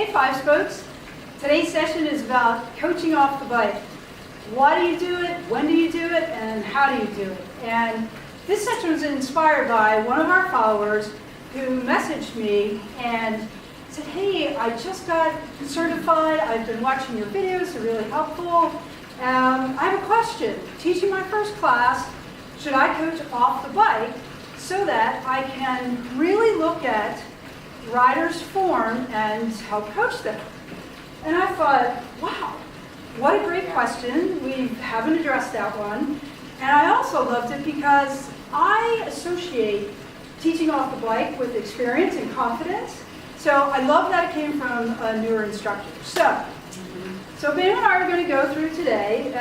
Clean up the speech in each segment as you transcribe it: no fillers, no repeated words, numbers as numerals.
Hey Five Spokes. Today's session is about coaching off the bike. Why do you do it, when do you do it, and how do you do it? And this session was inspired by one of our followers who messaged me and said, hey, I just got certified, I've been watching your videos, they're really helpful. I have a question. Teaching my first class, should I coach off the bike so that I can really look at riders' form and help coach them? And I thought, wow, what a great question. We haven't addressed that one. And I also loved it because I associate teaching off the bike with experience and confidence. So I love that it came from a newer instructor. So Ben and I are going to go through today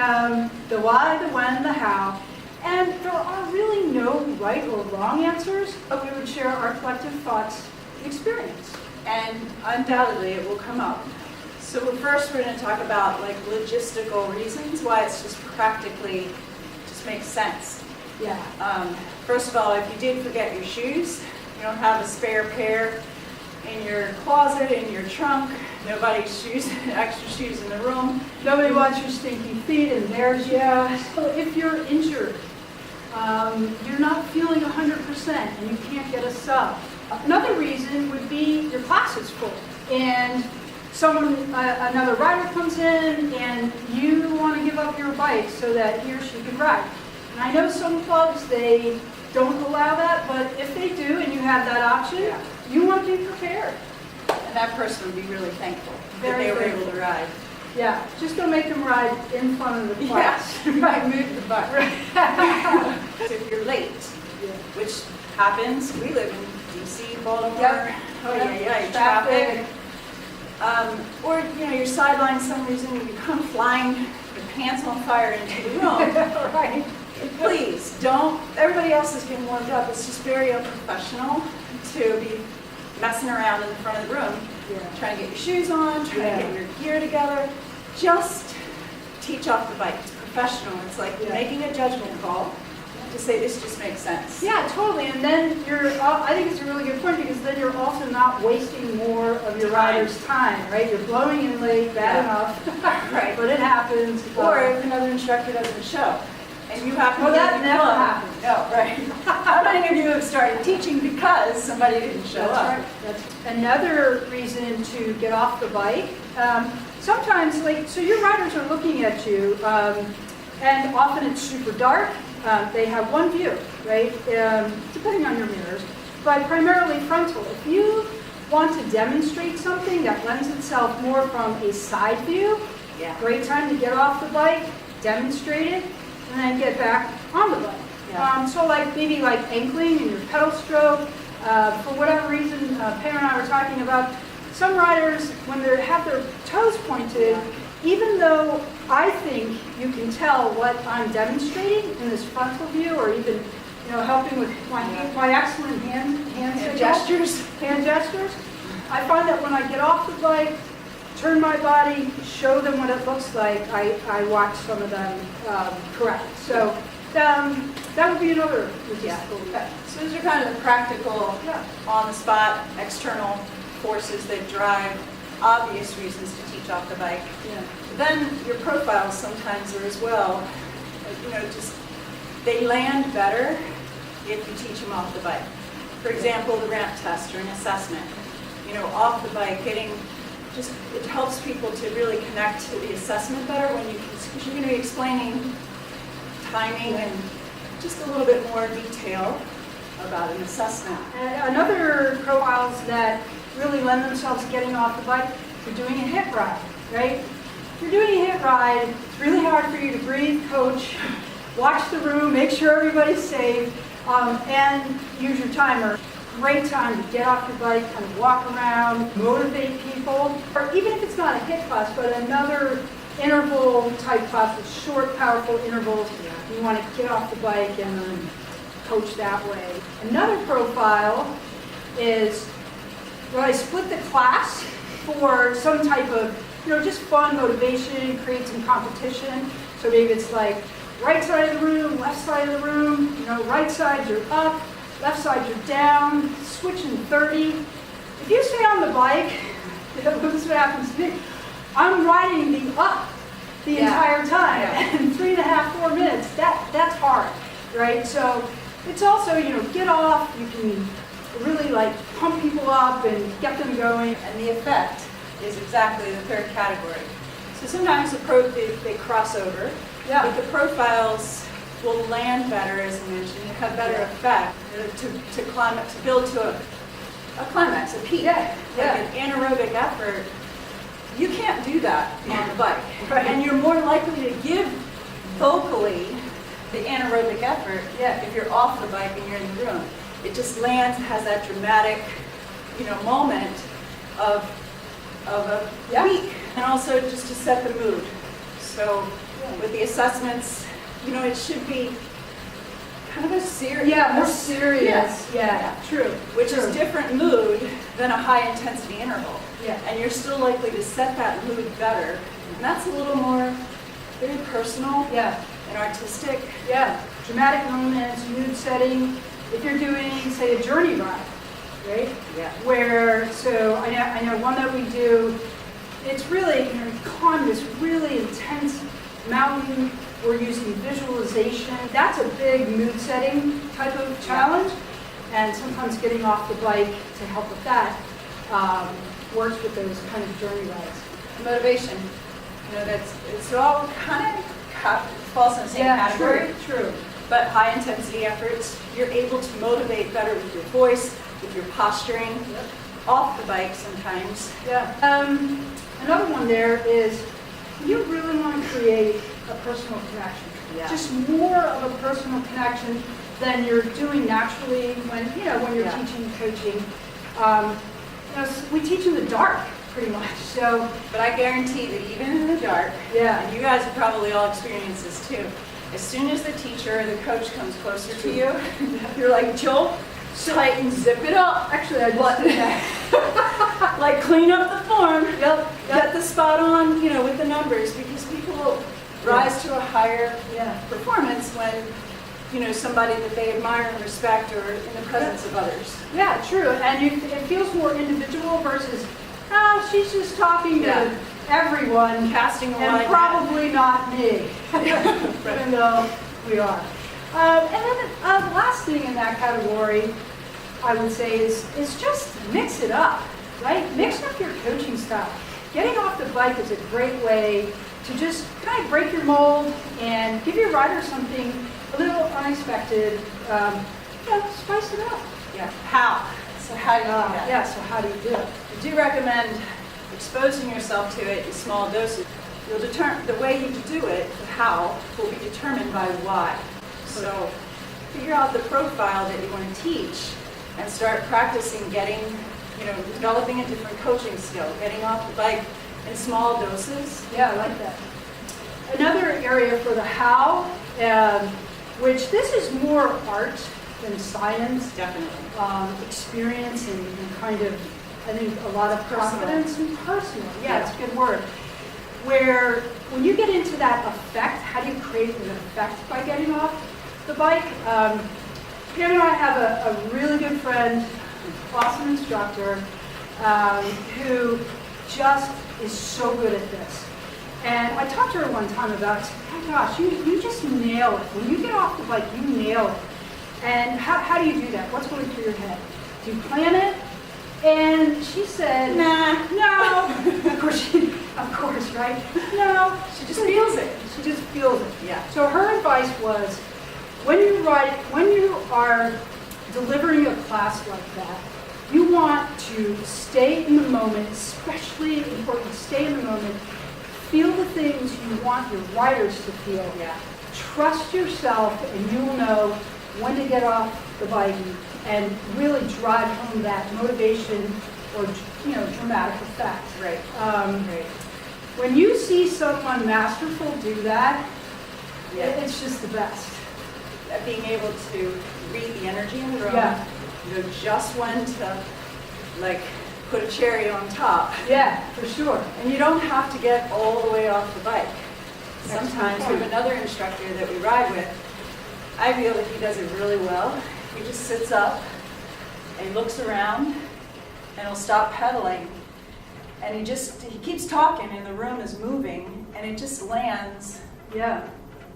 the why, the when, the how. And there are really no right or wrong answers, but we would share our collective thoughts and experience. And undoubtedly it will come up. So first we're going to talk about like logistical reasons why it's just practically just makes sense. Yeah. First of all, if you did forget your shoes, you don't have a spare pair in your closet, in your trunk, nobody's shoes, extra shoes in the room. Nobody wants your stinky feet, and there's you. So if you're injured, you're not feeling 100% and you can't get a sub. Another reason would be your class is full and another rider comes in and you want to give up your bike so that he or she can ride. And I know some clubs, they don't allow that, but if they do and you have that option, you want to be prepared. And that person would be really thankful that Very they were thankful. able to ride. Yeah, just don't make them ride in front of the class. Right, move the butt. So if you're late, which happens, we live in DC, Baltimore, Yep. traffic. Or you're sidelined for some reason, you come flying with pants on fire into the room. Right. Please don't, everybody else is getting warmed up. It's just very unprofessional to be messing around in the front of the room, trying to get your shoes on, trying to get your gear together. Just teach off the bike. It's professional. It's like making a judgment call to say this just makes sense. Yeah, totally. And then I think it's a really good point because then you're also not wasting more of your rider's time, right? You're blowing in late, bad enough, Right. But it happens. Or if another instructor doesn't show. And you happen to that be never club. happens. No, right. How many of you have started teaching because somebody didn't show That's up? right. That's another reason to get off the bike. Sometimes, so your riders are looking at you, and often it's super dark. They have one view, right? Depending on your mirrors, but primarily frontal. If you want to demonstrate something that lends itself more from a side view, great time to get off the bike, demonstrate it, and then get back on the bike. So maybe ankling in your pedal stroke. For whatever reason, Pam and I were talking about, some riders, when they have their toes pointed, even though I think you can tell what I'm demonstrating in this frontal view, or even helping with my excellent hand gestures, I find that when I get off the bike, turn my body, show them what it looks like, I watch some of them correct. So that would be another logistical reason. So those are kind of the practical, on-the-spot, external forces that drive obvious reasons to teach off the bike. Then your profiles sometimes are as well. They land better if you teach them off the bike. For example, the ramp test or an assessment. Off the bike, it helps people to really connect to the assessment better because you're going to be explaining timing and just a little bit more detail about an assessment. And another profiles that really lend themselves to getting off the bike, you're doing a hit ride, right? If you're doing a hit ride, it's really hard for you to breathe, coach, watch the room, make sure everybody's safe, and use your timer. Great time to get off your bike, kind of walk around, motivate people, or even if it's not a hit class, but another interval type class with short, powerful intervals. You want to get off the bike and coach that way. Another profile is when I split the class for some type of, just fun motivation, create some competition. So maybe it's right side of the room, left side of the room, right side you're up, left side you're down, switching 30. If you stay on the bike, This is what happens to me. I'm riding the up the Yeah. entire time, Yeah. and 3.5, 4 minutes, that's hard, right? So it's also, get off, you can really like pump people up and get them going. And the effect is exactly the third category. So sometimes they cross over, Yeah. but the profiles will land better, as I mentioned, have better effect to build to a climax, a peak. Yeah, yeah. Like an anaerobic effort, you can't do that on the bike. Right. And you're more likely to give vocally the anaerobic effort Yeah. if you're off the bike and you're in the room. It just lands, has that dramatic, moment of a Yeah. week. And also just to set the mood. So with the assessments, it should be kind of a serious. Yeah, more serious. Yes. Yeah, true. Which True. is different mood than a high intensity interval. Yeah. And you're still likely to set that mood better. And that's a little more very personal Yeah, and artistic. yeah. Dramatic moments, mood setting. If you're doing, say, a journey ride, right? Yeah. So I know one that we do, it's really, you climb this really intense mountain. We're using visualization. That's a big mood setting type of challenge. And sometimes getting off the bike to help with that works with those kind of journey rides. Motivation. It's all kind of falls in the same category. True. But high intensity efforts, you're able to motivate better with your voice, with your posturing, off the bike sometimes. Yeah. Another one there is you really want to create a personal connection. Yeah. Just more of a personal connection than you're doing naturally when you're Yeah. teaching, coaching. We teach in the dark pretty much. So But I guarantee that even in the dark, yeah, and you guys have probably all experienced this too, as soon as the teacher or the coach comes closer to you, you're like, Joel, tighten, zip it up. actually I just did that. Like clean up the form, Yep. get the spot on, with the numbers, because people will rise to a higher Yeah. performance when, somebody that they admire and respect or in the presence of others. Yeah, true. And it feels more individual versus, she's just talking Yeah. to everyone. Casting a And wide net. probably not me, even though we are. And then the last thing in that category, I would say, is just mix it up, right? Mix up your coaching style. Getting off the bike is a great way to just kind of break your mold and give your rider something a little unexpected. Spice it up. Yeah. How? So how do you do that? Yeah, so how do you do it? I do recommend exposing yourself to it in small doses. You'll determine the way you do it, the how, will be determined by why. So figure out the profile that you want to teach and start practicing developing a different coaching skill, getting off the bike in small doses. Yeah, I like that. Another area for the how, which this is more art than science, Definitely. experience and kind of, I think, a lot of Personal. confidence and personal. Yeah, Yeah. it's a good word. Where when you get into that effect, how do you create an effect by getting off the bike? Pam and I have a really good friend, awesome instructor, who just is so good at this. And I talked to her one time about, oh gosh, you just nail it. When you get off the bike, you nail it. And how do you do that? What's going through your head? Do you plan it? And she said, Nah. no. Of course, right? No. She just feels it. She just feels it. Yeah. So her advice was, when you are delivering a class like that, you want to stay in the moment, especially important, stay in the moment, feel the things you want your riders to feel. Yeah. Trust yourself and you will know when to get off the bike and really drive home that motivation or dramatic effect. Right. Right. When you see someone masterful do that, Yeah. it's just the best. Being able to read the energy in the room, Yeah. know just when to put a cherry on top. Yeah, for sure. And you don't have to get all the way off the bike. Excellent Sometimes we point. have another instructor that we ride with. I feel that he does it really well. He just sits up and looks around and he'll stop pedaling and he keeps talking and the room is moving and it just lands Yeah,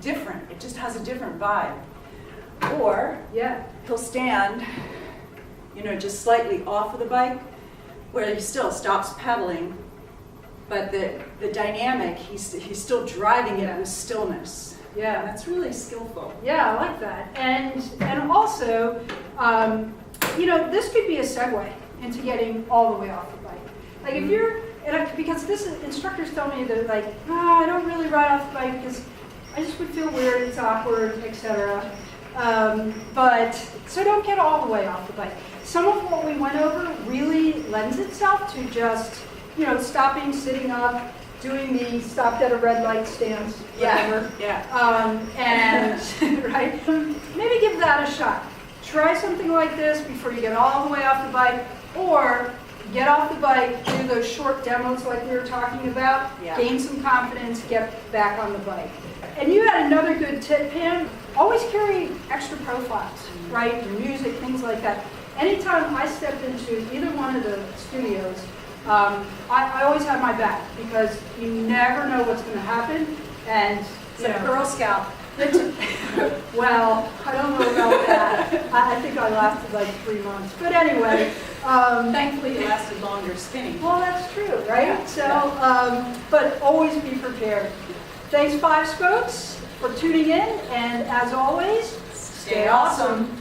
different. It just has a different vibe. Or yeah, he'll stand, just slightly off of the bike where he still stops pedaling, but the dynamic, he's still driving it with stillness. yeah. That's really skillful. Yeah, I like that. And also, this could be a segue into getting all the way off the bike. Like if you're, because instructors tell me that like, I don't really ride off the bike because I just would feel weird, it's awkward, etc. So don't get all the way off the bike. Some of what we went over really lends itself to just, stopping, sitting up, doing the stopped at a red light stance, whatever. And right, maybe give that a shot. Try something like this before you get all the way off the bike, or get off the bike, do those short demos like we were talking about, gain some confidence, get back on the bike. And you had another good tip, Pam. Always carry extra profiles, right? Your music, things like that. Anytime I stepped into either one of the studios, I always have my back because you never know what's going to happen. And It's a Girl Scout. Well, I don't know about that. I think I lasted like 3 months. But anyway. Thankfully, you lasted longer spinning. Well, that's true, right? But always be prepared. Thanks, Five Spokes, for tuning in. And as always, stay awesome.